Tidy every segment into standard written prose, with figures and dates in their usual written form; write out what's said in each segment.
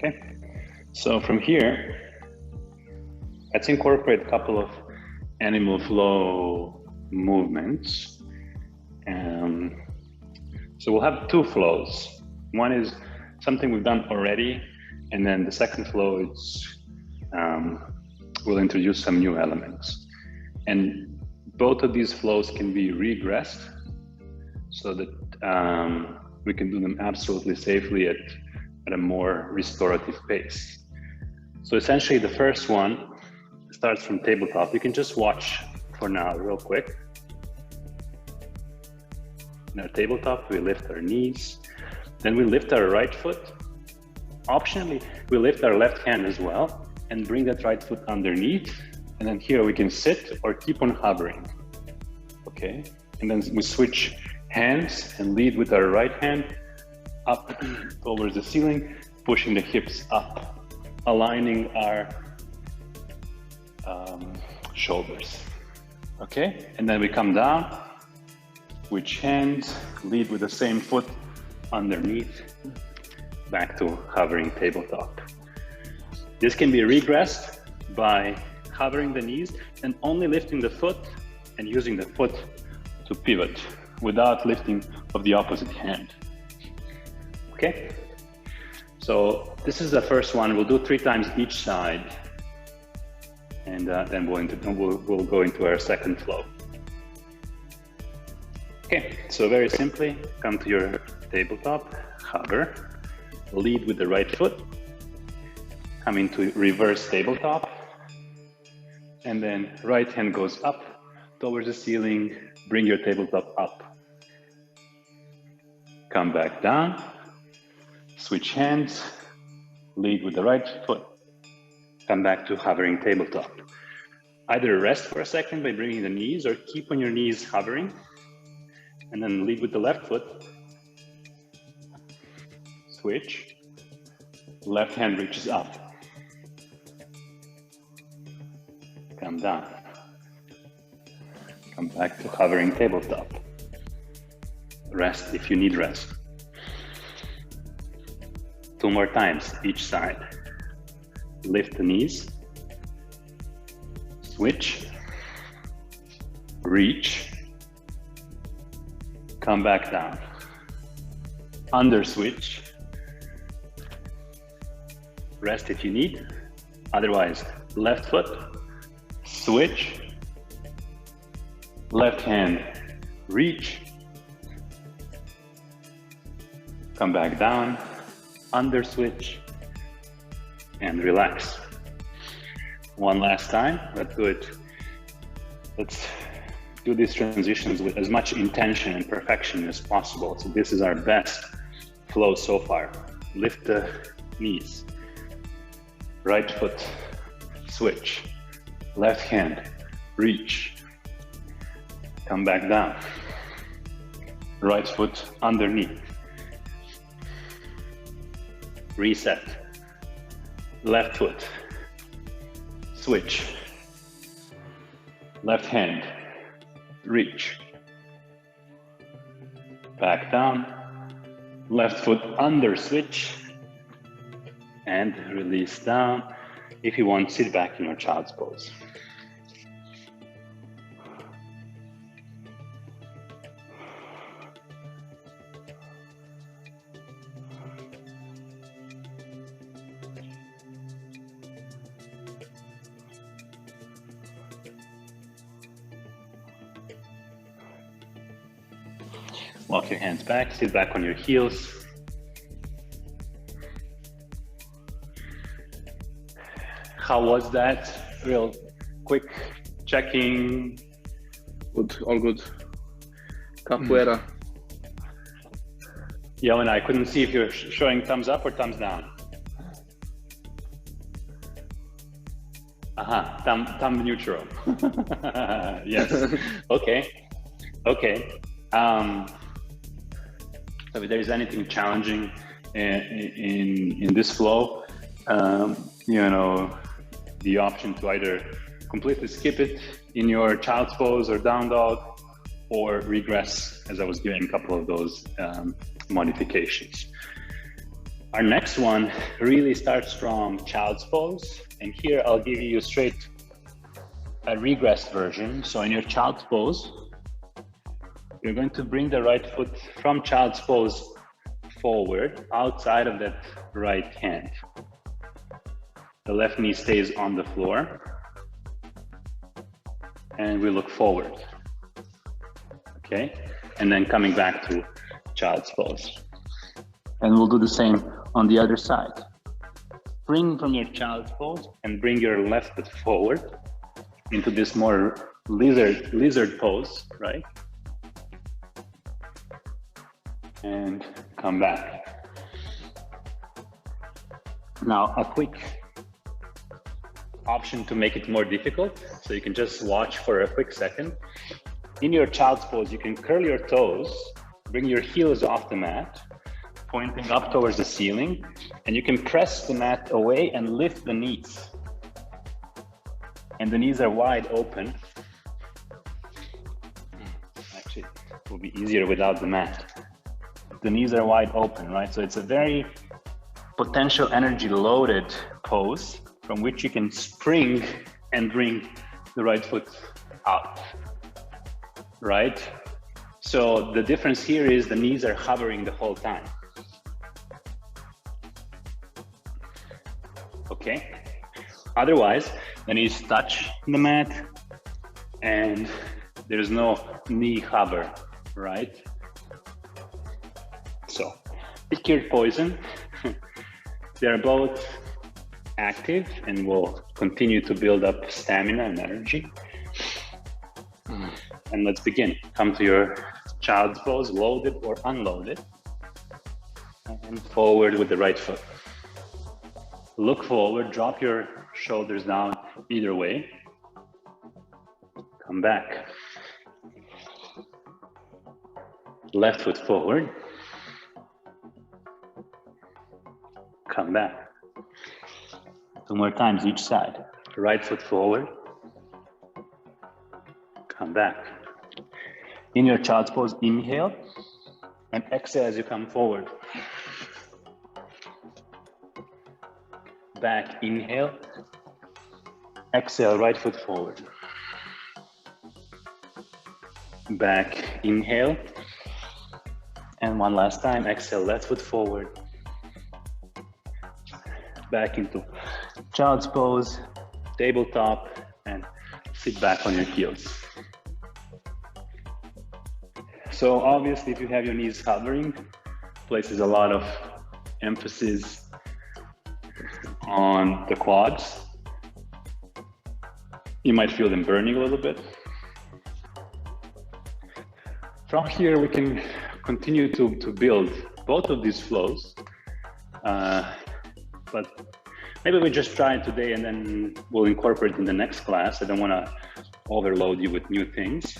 Okay, so from here, let's incorporate a couple of animal flow movements. So we'll have two flows. One is something we've done already, and then the second flow is we'll introduce some new elements. And both of these flows can be regressed so that we can do them absolutely safely at a more restorative pace. So essentially the first one starts from tabletop. You can just watch for now real quick. In our tabletop, we lift our knees, then we lift our right foot. Optionally, we lift our left hand as well and bring that right foot underneath. And then here we can sit or keep on hovering, okay? And then we switch hands and lead with our right hand up towards the ceiling, pushing the hips up, aligning our shoulders, okay? And then we come down, switch hands, lead with the same foot underneath, back to hovering tabletop. This can be regressed by hovering the knees and only lifting the foot and using the foot to pivot without lifting of the opposite hand. Okay, so this is the first one. We'll do 3 times each side, and then we'll go into our second flow. Okay, so very simply, come to your tabletop, hover, lead with the right foot, come into reverse tabletop, and then right hand goes up towards the ceiling, bring your tabletop up. Come back down, switch hands, lead with the right foot, come back to hovering tabletop. Either rest for a second by bringing the knees or keep on your knees hovering, and then lead with the left foot, switch, left hand reaches up, come down, come back to hovering tabletop. Rest if you need rest. 2 more times each side. Lift the knees, switch, reach, come back down, under switch, rest if you need, otherwise left foot, switch, left hand, reach, come back down, under switch, and relax. One last time, let's do it. Let's do these transitions with as much intention and perfection as possible. So this is our best flow so far. Lift the knees, right foot, switch, left hand, reach, come back down, right foot underneath, reset, left foot, switch, left hand, reach, back down, left foot under switch, and release down. If you want, sit back in your child's pose. Walk your hands back, sit back on your heels. How was that? Real quick checking. Good, all good. Capoeira. Yeah, and I couldn't see if you're showing thumbs up or thumbs down. Aha, thumb neutral. Yes. Okay. Okay. If there's anything challenging in this flow, you know, the option to either completely skip it in your child's pose or down dog, or regress, as I was doing a couple of those modifications. Our next one really starts from child's pose. And here I'll give you straight a regressed version. So in your child's pose, you're going to bring the right foot from child's pose forward outside of that right hand. The left knee stays on the floor. And we look forward. Okay? And then coming back to child's pose. And we'll do the same on the other side. Bring from your child's pose and bring your left foot forward into this more lizard pose, right? And come back. Now, a quick option to make it more difficult, so you can just watch for a quick second. In your child's pose, you can curl your toes, bring your heels off the mat, pointing up towards the ceiling, and you can press the mat away and lift the knees. And the knees are wide open. Actually, it will be easier without the mat. The knees are wide open, right? So it's a very potential energy loaded pose from which you can spring and bring the right foot out, right? So the difference here is the knees are hovering the whole time. Okay? Otherwise, the knees touch the mat and there's no knee hover, right? So, pick your poison. They're both active and will continue to build up stamina and energy. And let's begin. Come to your child's pose, loaded or unloaded, and forward with the right foot. Look forward, drop your shoulders down either way. Come back. Left foot forward. Come back. 2 more times each side. Right foot forward. Come back. In your child's pose, inhale and exhale as you come forward. Back, inhale. Exhale, right foot forward. Back, inhale. And one last time, exhale, left foot forward. Back into child's pose, tabletop, and sit back on your heels. So obviously, if you have your knees hovering, places a lot of emphasis on the quads. You might feel them burning a little bit. From here, we can continue to build both of these flows. But maybe we just try it today and then we'll incorporate in the next class. I don't want to overload you with new things.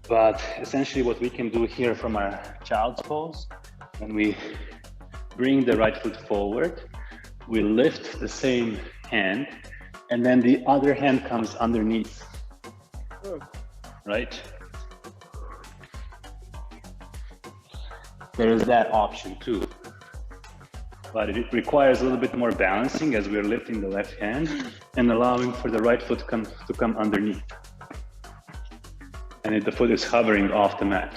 But essentially what we can do here from our child's pose, when we bring the right foot forward, we lift the same hand and then the other hand comes underneath, right? There is that option too. But it requires a little bit more balancing as we're lifting the left hand and allowing for the right foot to come underneath. And the foot is hovering off the mat.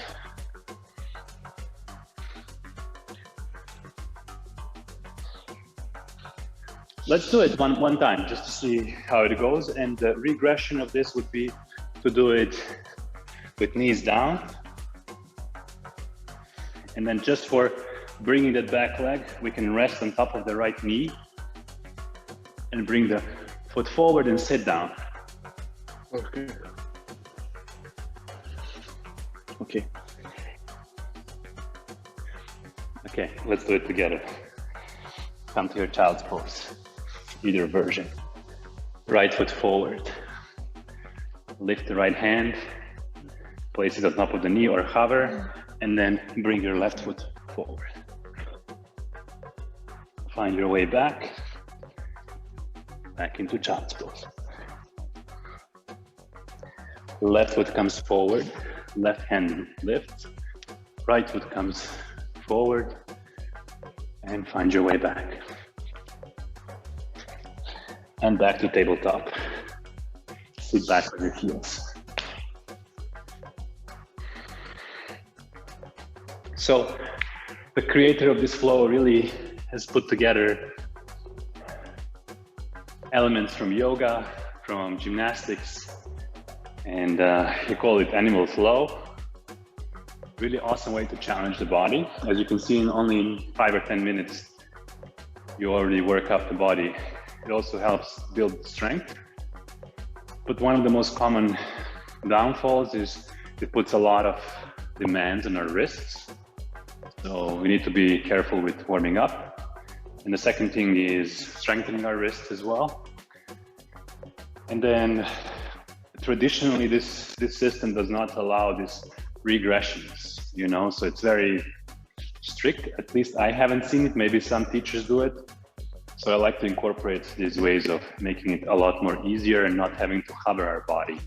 Let's do it one time just to see how it goes. And the regression of this would be to do it with knees down. And then just for bringing that back leg, we can rest on top of the right knee and bring the foot forward and sit down. Okay. Okay. Okay, let's do it together. Come to your child's pose, either version. Right foot forward. Lift the right hand, place it on top of the knee or hover, and then bring your left foot forward. Find your way back into child's pose. Left foot comes forward, left hand lifts, right foot comes forward, And find your way back. And back to tabletop. Sit back on your heels. So the creator of this flow really has put together elements from yoga, from gymnastics, and he called it animal flow. Really awesome way to challenge the body. As you can see, in only 5 or 10 minutes, you already work up the body. It also helps build strength. But one of the most common downfalls is it puts a lot of demands on our wrists. So we need to be careful with warming up. And the second thing is strengthening our wrists as well. And then traditionally, this system does not allow these regressions, you know, so it's very strict. At least I haven't seen it. Maybe some teachers do it. So I like to incorporate these ways of making it a lot more easier and not having to hover our body.